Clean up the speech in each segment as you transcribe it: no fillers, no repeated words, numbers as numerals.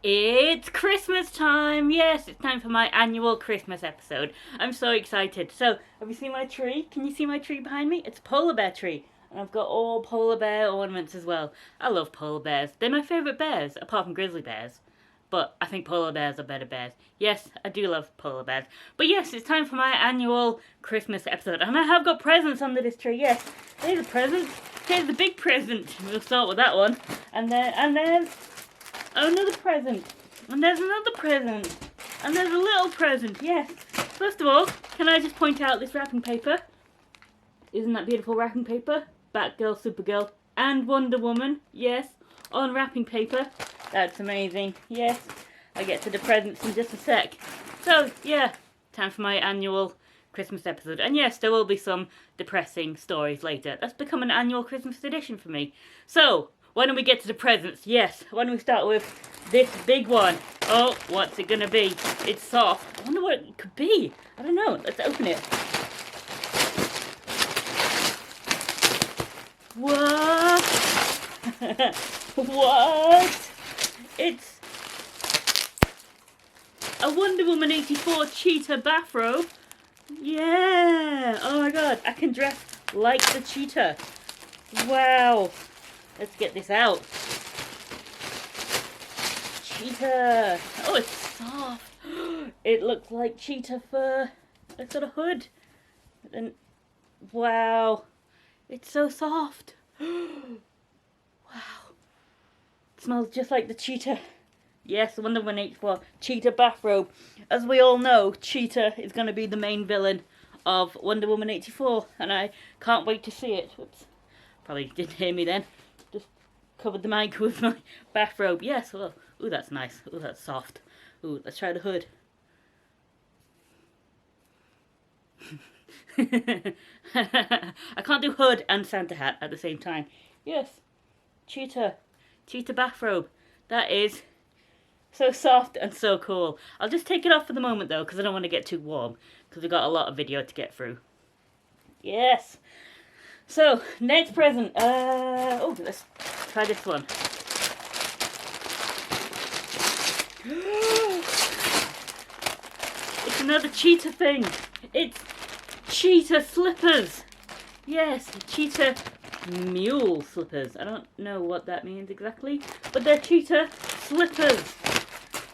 It's Christmas time! Yes, it's time for my annual Christmas episode. I'm so excited. So, have you seen my tree? Can you see my tree behind me? It's a polar bear tree. And I've got all polar bear ornaments as well. I love polar bears. They're my favourite bears, apart from grizzly bears. But I think polar bears are better bears. Yes, I do love polar bears. But yes, it's time for my annual Christmas episode. And I have got presents under this tree, yes. Here's a present. Here's the big present. We'll start with that one. And then another present. And there's another present. And there's a little present, yes. First of all, can I just point out this wrapping paper? Isn't that beautiful wrapping paper? Batgirl, Supergirl, and Wonder Woman, yes, on wrapping paper. That's amazing, yes. I'll get to the presents in just a sec. So, yeah, time for my annual Christmas episode. And yes, there will be some depressing stories later. That's become an annual Christmas tradition for me. So, why don't we get to the presents? Yes, why don't we start with this big one? Oh, what's it gonna be? It's soft. I wonder what it could be. I don't know. Let's open it. What? What? It's a Wonder Woman 84 cheetah bathrobe. Yeah. Oh my god, I can dress like the cheetah. Wow. Let's get this out. Cheetah. Oh, it's soft. It looks like cheetah fur. It's got a hood. And wow. It's so soft. Wow. It smells just like the cheetah. Yes, Wonder Woman 84 cheetah bathrobe. As we all know, Cheetah is going to be the main villain of Wonder Woman 84. And I can't wait to see it. Whoops. Probably didn't hear me then. Just covered the mic with my bathrobe. Yes, well, ooh, that's nice. Ooh, that's soft. Ooh, let's try the hood. I can't do hood and Santa hat at the same time. Yes, cheetah bathrobe. That is so soft and so cool. I'll just take it off for the moment though, because I don't want to get too warm, because we've got a lot of video to get through. Yes. So, next present. Oh, let's try this one. It's another cheetah thing. It's cheetah slippers. Yes, cheetah mule slippers. I don't know what that means exactly, but they're cheetah slippers.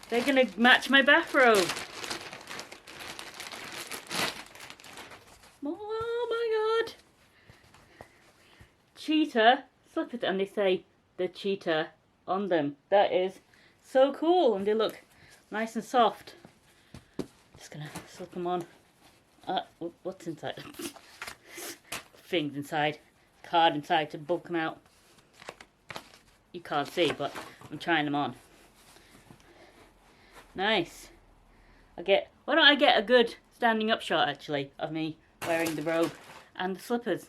They're gonna match my bathrobe. Oh my god. Cheetah slippers, and they say the cheetah on them. That is so cool, and they look nice and soft. Just gonna slip them on. What's inside? Things inside. Card inside to bulk them out. You can't see, but I'm trying them on. Nice. Why don't I get a good standing up shot actually of me wearing the robe and the slippers?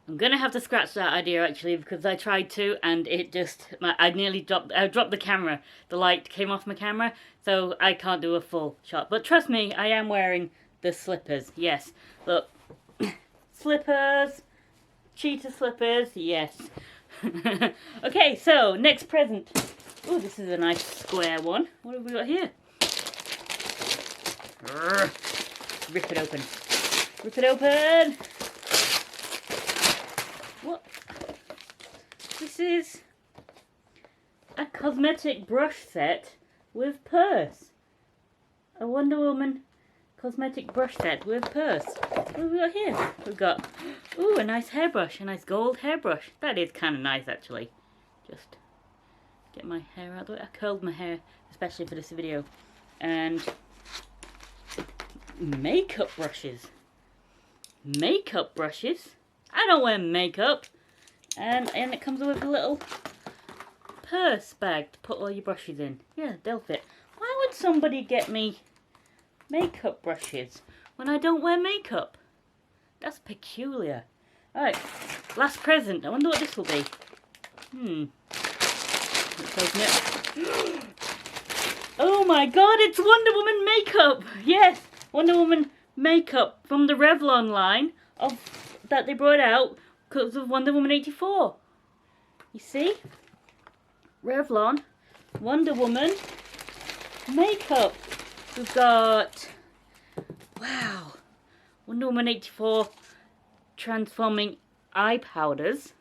I'm gonna have to scratch that idea actually, because I tried to and it just, I dropped the camera. The light came off my camera, so I can't do a full shot. But trust me, I am wearing the slippers. Yes, look, slippers, cheetah slippers. Yes. Okay, so next present. Oh, this is a nice square one. What have we got here? Rip it open. Rip it open. What? This is a cosmetic brush set with purse. A Wonder Woman cosmetic brush set with purse. What have we got here? We've got, ooh, a nice hairbrush, a nice gold hairbrush. That is kind of nice actually. Just get my hair out of the way. I curled my hair especially for this video. And makeup brushes. Makeup brushes? I don't wear makeup. And it comes with a little purse bag to put all your brushes in. Yeah, they'll fit. Why would somebody get me makeup brushes when I don't wear makeup? That's peculiar. Alright, last present. I wonder what this will be. Let's open it. Oh my god, it's Wonder Woman makeup! Yes, Wonder Woman makeup from the Revlon line that they brought out because of Wonder Woman 84. You see? Revlon Wonder Woman makeup. We've got, wow, Wonder Woman 84 transforming eye powders.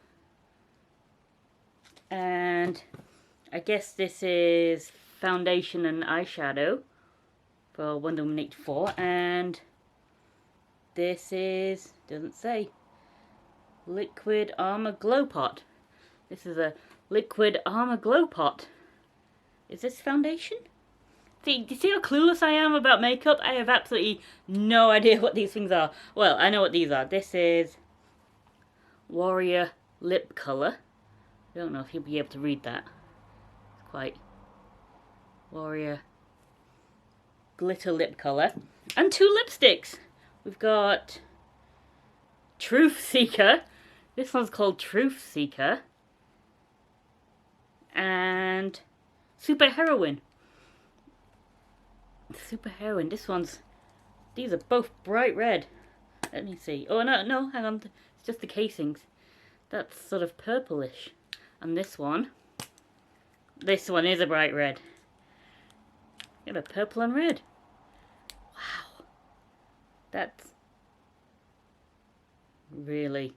And I guess this is foundation and eyeshadow for Wonder Woman 84. And this is, doesn't say, Liquid Armor Glow Pot. This is a Liquid Armor Glow Pot. Is this foundation? See, do you see how clueless I am about makeup? I have absolutely no idea what these things are. Well, I know what these are. This is Warrior Lip Color. I don't know if you'll be able to read that. It's quite Warrior Glitter Lip Color. And 2 lipsticks. We've got Truth Seeker. This one's called Truth Seeker. And Super Heroine. Super Heroine. These are both bright red. Let me see. Oh, no, hang on. It's just the casings. That's sort of purplish. And this one is a bright red. You have a purple and red. Wow. That's really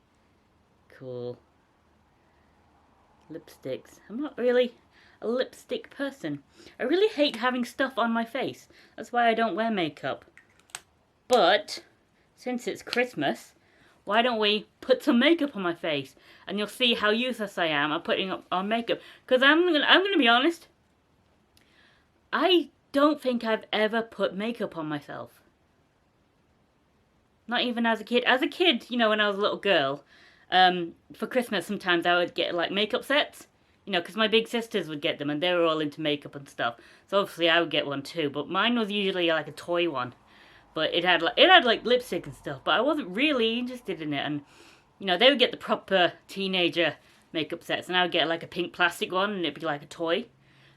cool. Lipsticks. I'm not really a lipstick person. I really hate having stuff on my face. That's why I don't wear makeup. But since it's Christmas, why don't we put some makeup on my face? And you'll see how useless I am at putting on makeup. Because I'm gonna be honest. I don't think I've ever put makeup on myself. Not even as a kid. As a kid, you know, when I was a little girl, for Christmas sometimes I would get like makeup sets. You know, because my big sisters would get them and they were all into makeup and stuff. So obviously I would get one too. But mine was usually like a toy one. But it had like lipstick and stuff. But I wasn't really interested in it. And, you know, they would get the proper teenager makeup sets. And I would get like a pink plastic one and it'd be like a toy.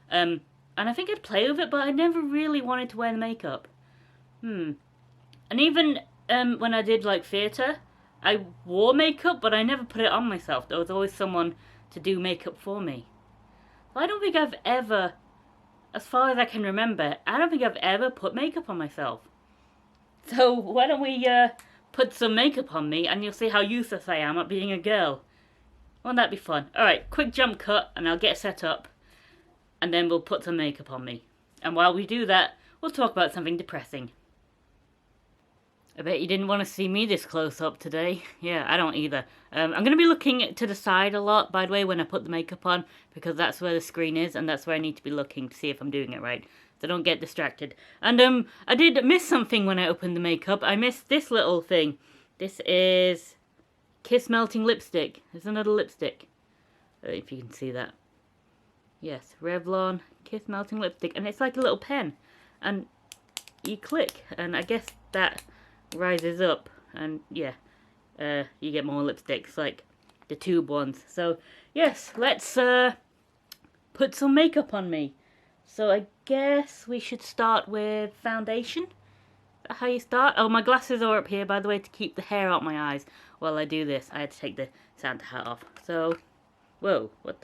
And I think I'd play with it, but I never really wanted to wear the makeup. And even when I did like theatre, I wore makeup, but I never put it on myself. There was always someone to do makeup for me. So I don't think I've ever, as far as I can remember, I don't think I've ever put makeup on myself. So why don't we put some makeup on me and you'll see how useless I am at being a girl. Won't that be fun? Alright, quick jump cut and I'll get set up and then we'll put some makeup on me. And while we do that, we'll talk about something depressing. I bet you didn't want to see me this close up today. Yeah, I don't either. I'm going to be looking to the side a lot, by the way, when I put the makeup on, because that's where the screen is, and that's where I need to be looking to see if I'm doing it right. So don't get distracted. And I did miss something when I opened the makeup. I missed this little thing. This is Kiss Melting Lipstick. There's another lipstick. I don't know if you can see that. Yes, Revlon Kiss Melting Lipstick. And it's like a little pen. And you click, and I guess that rises up, and yeah, you get more lipsticks, like the tube ones. So yes, let's put some makeup on me. So I guess we should start with foundation. Is that how you start? Oh, my glasses are up here, by the way, to keep the hair out my eyes while I do this. I had to take the Santa hat off. So, whoa, what?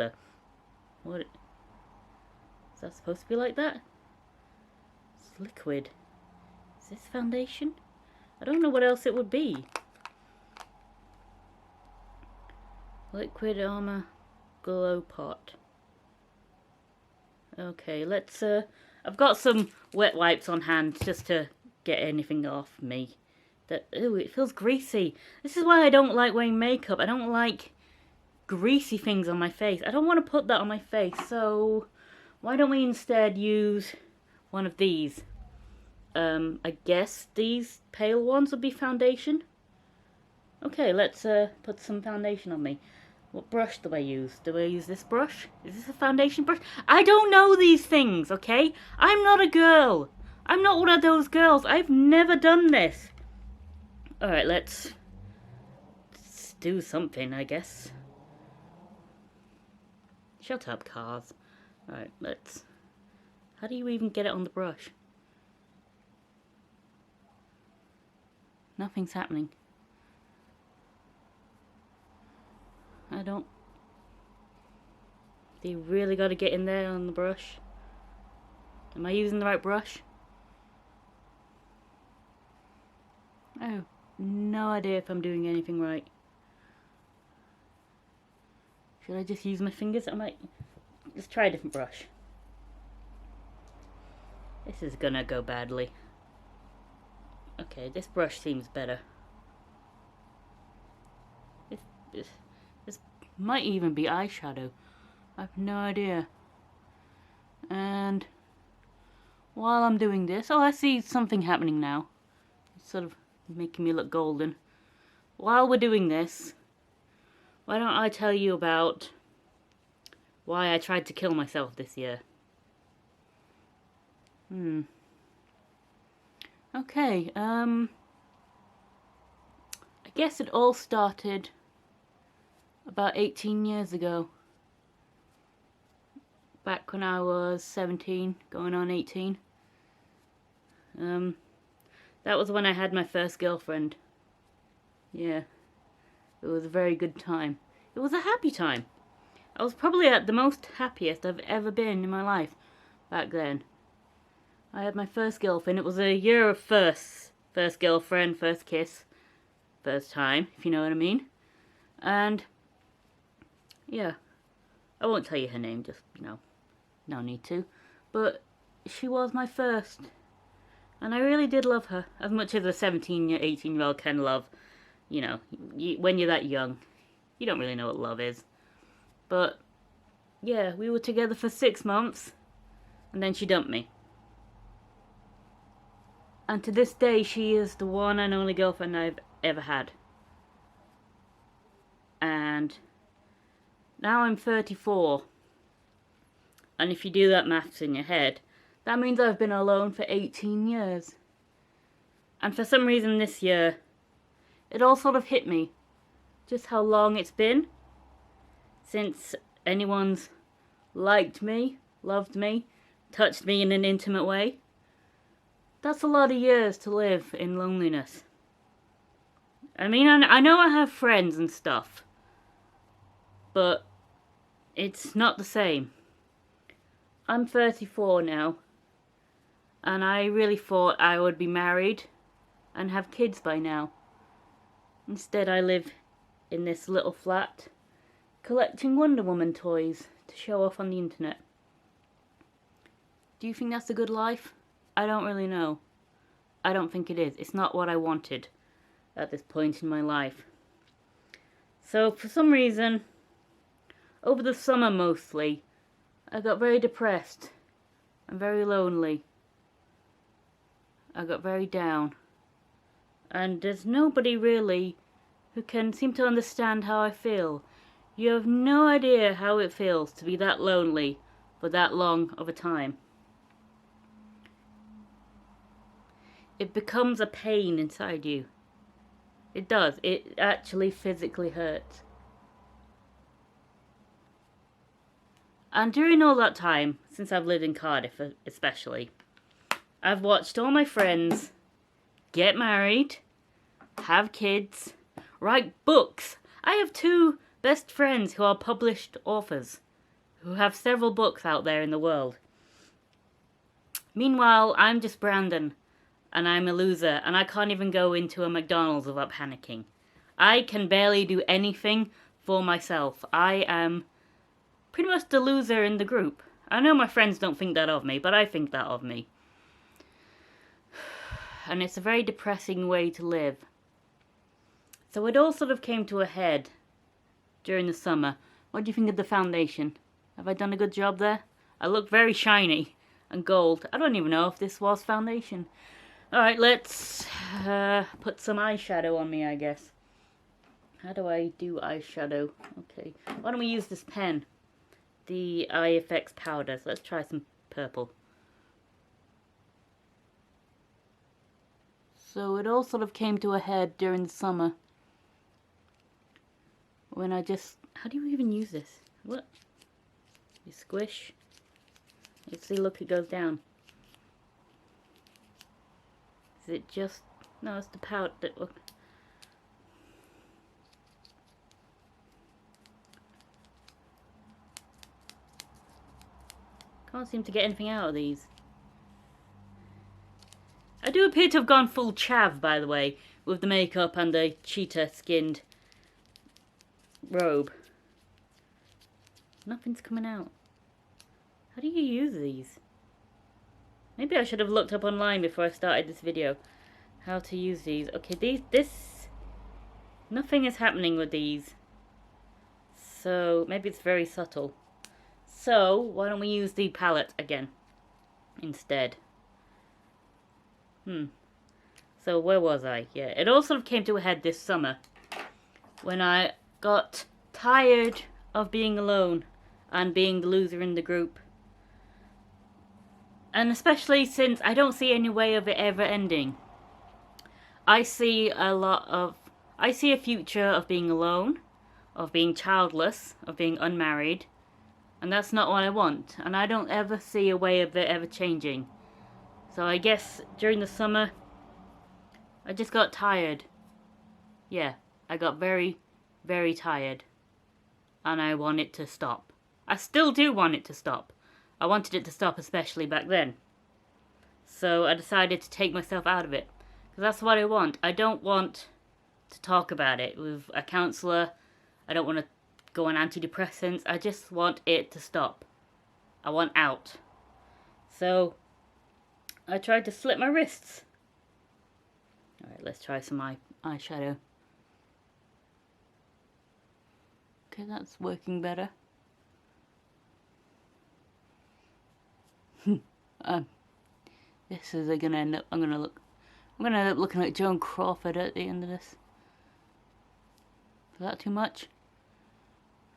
Is that supposed to be like that? It's liquid. Is this foundation? I don't know what else it would be. Liquid Armor Glow Pot. Okay, let's, I've got some wet wipes on hand just to get anything off me. Ooh, it feels greasy. This is why I don't like wearing makeup. I don't like greasy things on my face. I don't want to put that on my face, so why don't we instead use one of these? I guess these pale ones would be foundation. Okay, let's put some foundation on me. What brush do I use? Do I use this brush? Is this a foundation brush? I don't know these things, okay? I'm not a girl. I'm not one of those girls. I've never done this. Alright, let's do something, I guess. Shut up, cars. Alright, let's... How do you even get it on the brush? Nothing's happening. I don't... They really got to get in there on the brush. Am I using the right brush? I have no idea if I'm doing anything right. Should I just use my fingers? I might just try a different brush. This is gonna go badly. Okay, this brush seems better. This might even be eyeshadow. I have no idea. And while I'm doing this, oh, I see something happening now. It's sort of making me look golden. While we're doing this, why don't I tell you about why I tried to kill myself this year? Okay, I guess it all started about 18 years ago. Back when I was 17, going on 18. That was when I had my first girlfriend. Yeah, it was a very good time. It was a happy time. I was probably at the most happiest I've ever been in my life back then. I had my first girlfriend. It was a year of firsts. First girlfriend, first kiss, first time, if you know what I mean. And, yeah, I won't tell you her name, just, no need to. But she was my first. And I really did love her. As much as a 18-year-old can love. When you're that young, you don't really know what love is. But, yeah, we were together for 6 months. And then she dumped me. And to this day, she is the one and only girlfriend I've ever had. And now I'm 34. And if you do that maths in your head, that means I've been alone for 18 years. And for some reason this year, it all sort of hit me just how long it's been since anyone's liked me, loved me, touched me in an intimate way. That's a lot of years to live in loneliness. I mean, I know I have friends and stuff, but it's not the same. I'm 34 now, and I really thought I would be married and have kids by now. Instead, I live in this little flat, collecting Wonder Woman toys to show off on the internet. Do you think that's a good life? I don't really know. I don't think it is. It's not what I wanted at this point in my life. So, for some reason, over the summer mostly, I got very depressed and very lonely. I got very down. And there's nobody really who can seem to understand how I feel. You have no idea how it feels to be that lonely for that long of a time. It becomes a pain inside you. It does. It actually physically hurts. And during all that time, since I've lived in Cardiff especially, I've watched all my friends get married, have kids, write books. I have 2 best friends who are published authors, who have several books out there in the world. Meanwhile, I'm just Brandon. And I'm a loser, and I can't even go into a McDonald's without panicking. I can barely do anything for myself. I am pretty much the loser in the group. I know my friends don't think that of me, but I think that of me. And it's a very depressing way to live. So it all sort of came to a head during the summer. What do you think of the foundation? Have I done a good job there? I look very shiny and gold. I don't even know if this was foundation. Alright, let's put some eyeshadow on me, I guess. How do I do eyeshadow? Okay, why don't we use this pen? The IFX powders. Let's try some purple. So it all sort of came to a head during the summer. When I just... How do you even use this? What? You squish. You see, look, it goes down. Is it just... No, it's the powder. Look. Can't seem to get anything out of these. I do appear to have gone full chav, by the way, with the makeup and the cheetah-skinned robe. Nothing's coming out. How do you use these? Maybe I should have looked up online before I started this video. How to use these. Okay, nothing is happening with these. So, maybe it's very subtle. So, why don't we use the palette again instead? So, where was I? Yeah, it all sort of came to a head this summer when I got tired of being alone and being the loser in the group. And especially since I don't see any way of it ever ending. I see a future of being alone, of being childless, of being unmarried. And that's not what I want. And I don't ever see a way of it ever changing. So I guess during the summer, I just got tired. Yeah, I got very, very tired. And I want it to stop. I still do want it to stop. I wanted it to stop especially back then. So I decided to take myself out of it. Because that's what I want. I don't want to talk about it with a counsellor. I don't want to go on antidepressants. I just want it to stop. I want out. So I tried to slit my wrists. Alright, let's try some eyeshadow. Okay, that's working better. This is gonna end up. I'm gonna end up looking like Joan Crawford at the end of this. Is that too much?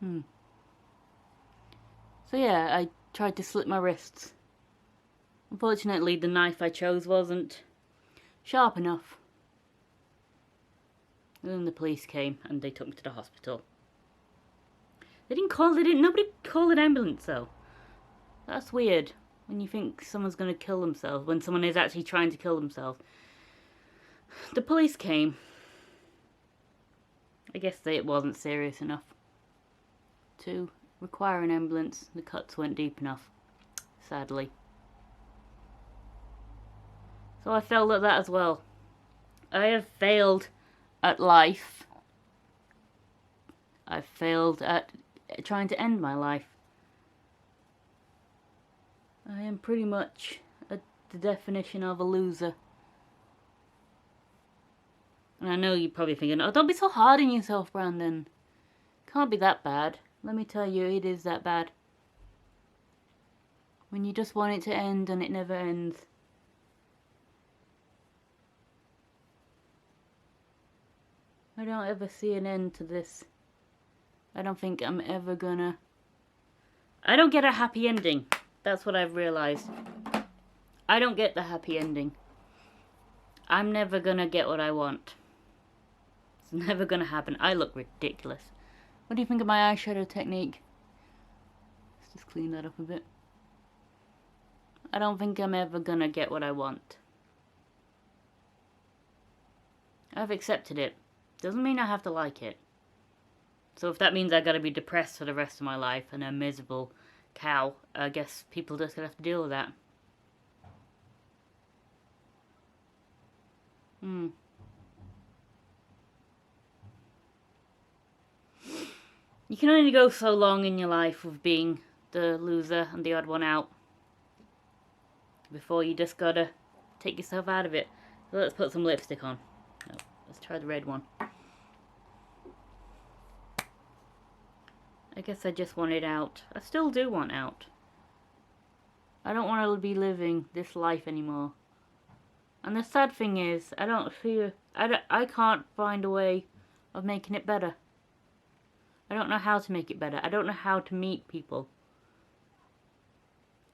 So yeah, I tried to slit my wrists. Unfortunately, the knife I chose wasn't sharp enough. And then the police came and they took me to the hospital. Nobody called an ambulance though. That's weird. When you think someone's going to kill themselves, when someone is actually trying to kill themselves. The police came. I guess it wasn't serious enough to require an ambulance. The cuts weren't deep enough, sadly. So I failed at that as well. I have failed at life. I've failed at trying to end my life. I am pretty much the definition of a loser. And I know you're probably thinking, oh, don't be so hard on yourself, Brandon. Can't be that bad. Let me tell you, it is that bad. When you just want it to end and it never ends. I don't ever see an end to this. I don't think I'm ever gonna... I don't get a happy ending. That's what I've realised. I don't get the happy ending. I'm never gonna get what I want. It's never gonna happen. I look ridiculous. What do you think of my eyeshadow technique? Let's just clean that up a bit. I don't think I'm ever gonna get what I want. I've accepted it. Doesn't mean I have to like it. So if that means I gotta be depressed for the rest of my life and a miserable cow, I guess people just gonna have to deal with that. You can only go so long in your life with being the loser and the odd one out before you just gotta take yourself out of it. So let's put some lipstick on. No, let's try the red one. I guess I just want it out. I still do want out. I don't want to be living this life anymore. And the sad thing is, I can't find a way of making it better. I don't know how to make it better. I don't know how to meet people.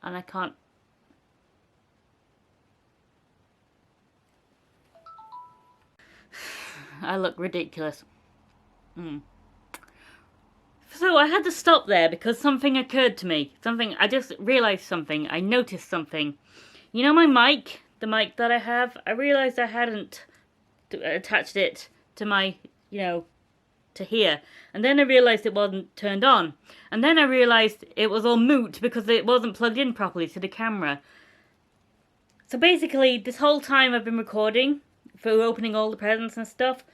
And I can't... I look ridiculous. So I had to stop there because something occurred to me. I just realised something. I noticed something. You know my mic? The mic that I have? I realised I hadn't attached it to my, to to here. And then I realised it wasn't turned on. And then I realised it was all moot because it wasn't plugged in properly to the camera. So basically, this whole time I've been recording, for opening all the presents and stuff,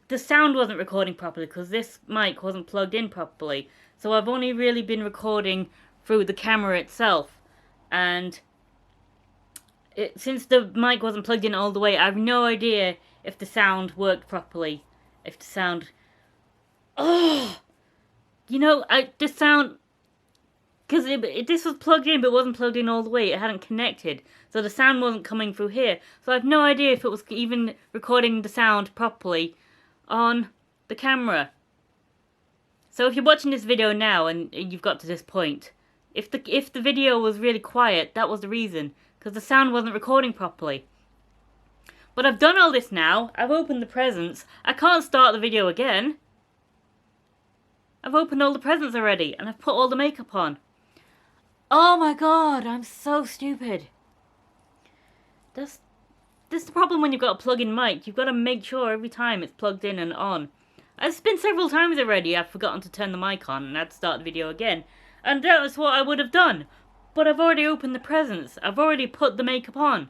the sound wasn't recording properly because this mic wasn't plugged in properly. So I've only really been recording through the camera itself. And since the mic wasn't plugged in all the way, I have no idea if the sound worked properly. If the sound... Oh! You know, the sound... Because this was plugged in, but it wasn't plugged in all the way. It hadn't connected. So the sound wasn't coming through here. So I have no idea if it was even recording the sound properly on the camera. So if you're watching this video now and you've got to this point, if the video was really quiet, that was the reason. Because the sound wasn't recording properly. But I've done all this now. I've opened the presents. I can't start the video again. I've opened all the presents already. And I've put all the makeup on. Oh my god, I'm so stupid. This is the problem when you've got a plug-in mic. You've got to make sure every time it's plugged in and on. It's been several times already I've forgotten to turn the mic on and I had to start the video again. And that was what I would have done. But I've already opened the presents. I've already put the makeup on.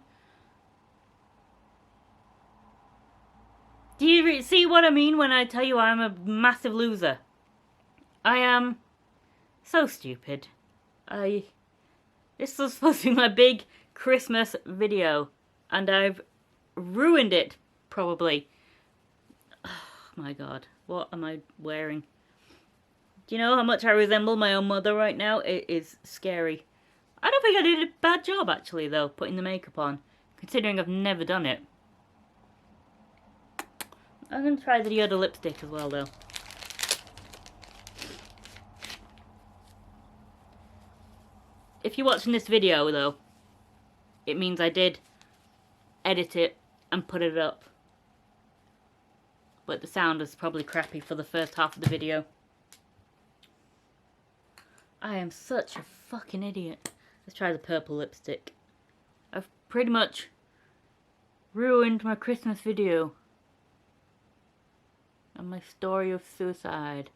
Do you see what I mean when I tell you I'm a massive loser? I am so stupid. This was supposed to be my big Christmas video. And I've ruined it, probably. Oh my god. What am I wearing? Do you know how much I resemble my own mother right now? It is scary. I don't think I did a bad job, actually, though, putting the makeup on. Considering I've never done it. I'm going to try the other lipstick as well, though. If you're watching this video, though, it means I did edit it and put it up. But the sound is probably crappy for the first half of the video. I am such a fucking idiot. Let's try the purple lipstick. I've pretty much ruined my Christmas video. And my story of suicide.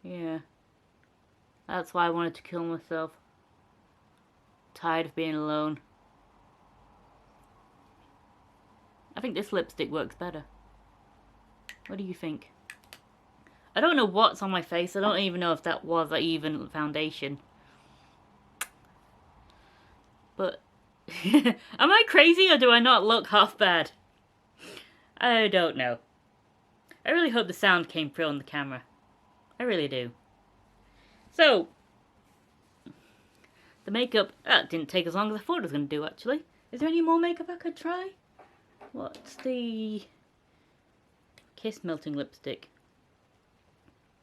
Yeah. That's why I wanted to kill myself. Tired of being alone. I think this lipstick works better. What do you think? I don't know what's on my face. I don't even know if that was even foundation. But am I crazy or do I not look half bad? I don't know. I really hope the sound came through on the camera. I really do. So, the makeup, that didn't take as long as I thought it was going to do, actually. Is there any more makeup I could try? What's the Kiss Melting Lipstick?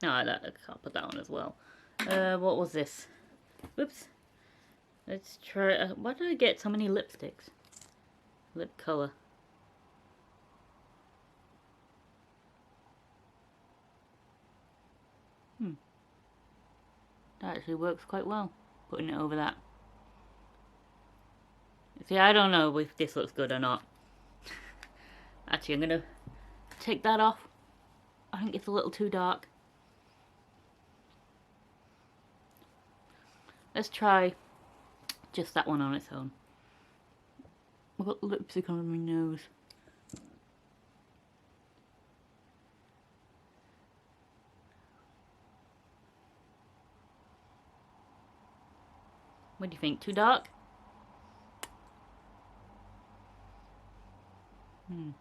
No, I can't put that on as well. What was this? Whoops. Let's try, why did I get so many lipsticks? Lip colour. That actually works quite well, putting it over that. See, I don't know if this looks good or not. Actually, I'm going to take that off. I think it's a little too dark. Let's try just that one on its own. I've got lipstick on my nose. What do you think? Too dark? I'm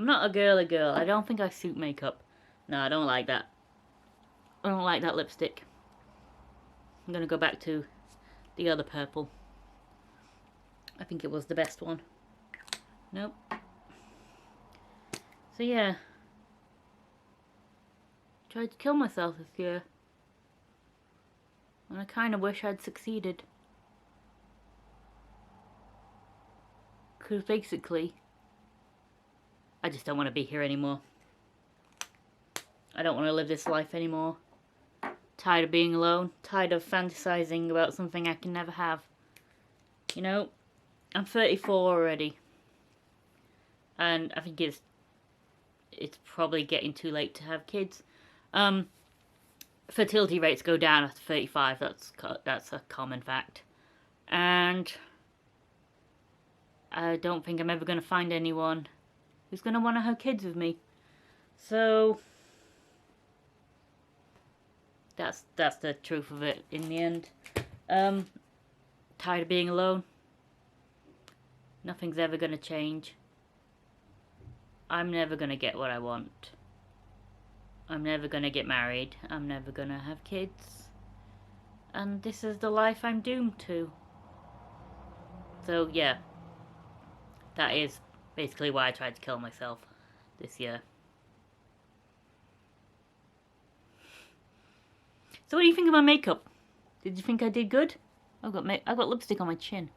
not a girly girl. I don't think I suit makeup. No, I don't like that. I don't like that lipstick. I'm gonna go back to the other purple. I think it was the best one. Nope. So yeah. Tried to kill myself this year. And I kinda wish I'd succeeded. Because basically, I just don't want to be here anymore. I don't want to live this life anymore. Tired of being alone. Tired of fantasizing about something I can never have. You know, I'm 34 already. and I think it's probably getting too late to have kids. Fertility rates go down after 35. That's a common fact, and I don't think I'm ever going to find anyone who's going to want to have kids with me. So that's the truth of it in the end. Tired of being alone. Nothing's ever going to change. I'm never going to get what I want. I'm never going to get married. I'm never going to have kids. And this is the life I'm doomed to. So yeah, that is basically why I tried to kill myself this year. So what do you think of my makeup? Did you think I did good? I've got lipstick on my chin.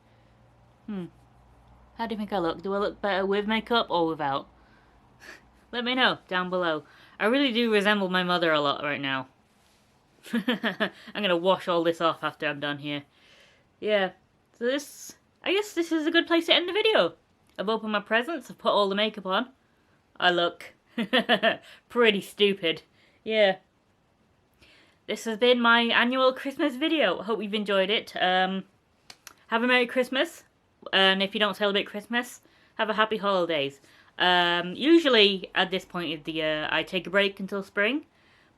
How do you think I look? Do I look better with makeup or without? Let me know down below. I really do resemble my mother a lot right now. I'm gonna wash all this off after I'm done here. Yeah, so I guess this is a good place to end the video. I've opened my presents, I've put all the makeup on. I look pretty stupid. Yeah. This has been my annual Christmas video. I hope you've enjoyed it. Have a Merry Christmas. And if you don't celebrate Christmas, have a happy holidays. Usually at this point of the year, I take a break until spring.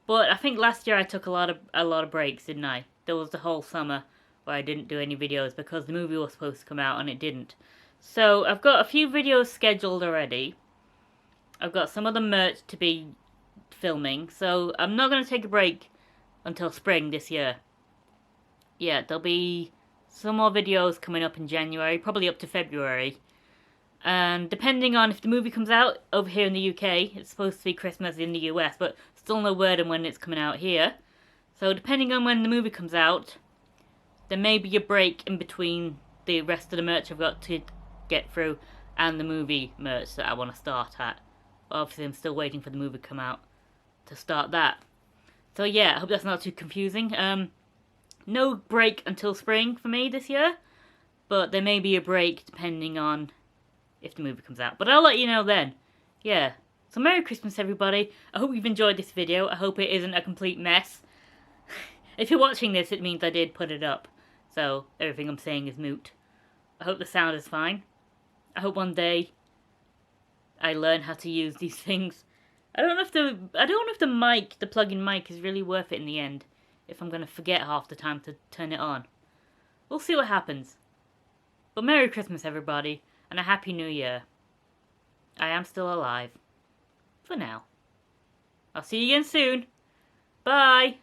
But I think last year I took a lot of breaks, didn't I? There was the whole summer where I didn't do any videos because the movie was supposed to come out and it didn't. So I've got a few videos scheduled already. I've got some other merch to be filming. So I'm not going to take a break until spring this year. Yeah, there'll be some more videos coming up in January, probably up to February. And depending on if the movie comes out over here in the UK, it's supposed to be Christmas in the US, but still no word on when it's coming out here. So depending on when the movie comes out, there may be a break in between the rest of the merch I've got to get through and the movie merch that I want to start at. But obviously I'm still waiting for the movie to come out to start that. So yeah, I hope that's not too confusing. No break until spring for me this year, but there may be a break depending on if the movie comes out. But I'll let you know then. Yeah. So Merry Christmas, everybody. I hope you've enjoyed this video. I hope it isn't a complete mess. If you're watching this, it means I did put it up. So everything I'm saying is moot. I hope the sound is fine. I hope one day I learn how to use these things. I don't know if the plug-in mic is really worth it in the end. If I'm going to forget half the time to turn it on. We'll see what happens. But Merry Christmas, everybody. And a Happy New Year. I am still alive. For now. I'll see you again soon. Bye.